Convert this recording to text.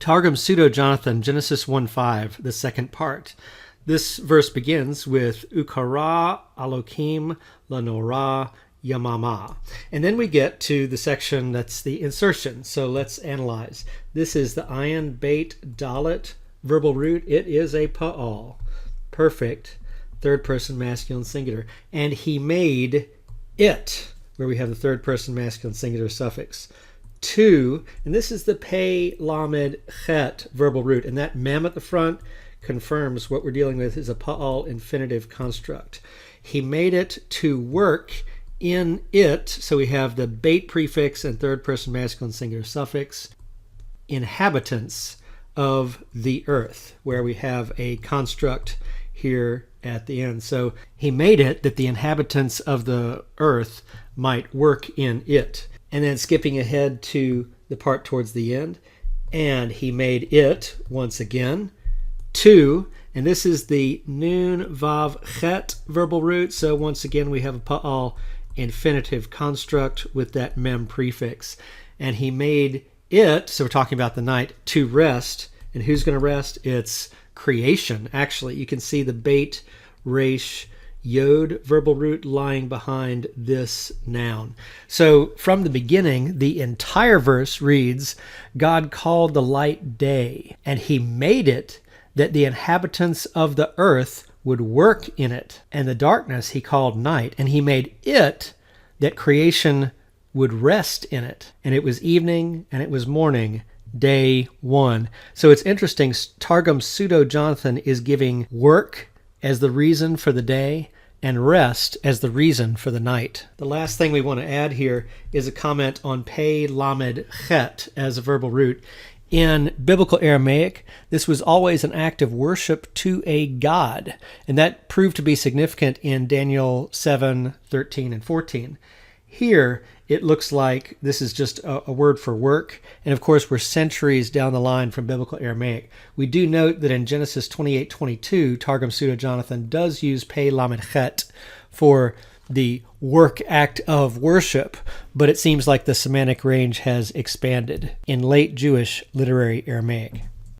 Targum Pseudo-Jonathan, Genesis 1:5, the second part. This verse begins with Ukara Alokim Lanora Yamama. And then we get to the section that's the insertion. So let's analyze. This is the ayin beit dalet verbal root. It is a pa'al. Perfect. Third person masculine singular. And he made it, where we have the third person masculine singular suffix. Two, and this is the pei lamed chet verbal root. And that mem at the front confirms what we're dealing with is a pa'al infinitive construct. He made it to work in it, so we have the bait prefix and third person masculine singular suffix, inhabitants of the earth, where we have a construct here at the end. So he made it that the inhabitants of the earth might work in it. And then skipping ahead to the part towards the end, and he made it once again two, and this is the nun vav chet verbal root. So once again we have a pa'al infinitive construct with that mem prefix. And he made it, so we're talking about the night, to rest. And who's going to rest? It's creation. Actually, you can see the beit resh yod verbal root lying behind this noun. So from the beginning, the entire verse reads, God called the light day, and he made it that the inhabitants of the earth would work in it, and the darkness he called night, and he made it that creation would rest in it. And it was evening, and it was morning, day one. So it's interesting, Targum Pseudo-Jonathan is giving work as the reason for the day, and rest as the reason for the night. The last thing we want to add here is a comment on pei lamed chet as a verbal root. In biblical Aramaic, this was always an act of worship to a god, and that proved to be significant in Daniel 7, 13, and 14. Here, it looks like this is just a word for work, and of course we're centuries down the line from biblical Aramaic. We do note that in Genesis 28:22, Targum Pseudo-Jonathan does use pei lamed chet for the work act of worship, but it seems like the semantic range has expanded in late Jewish literary Aramaic.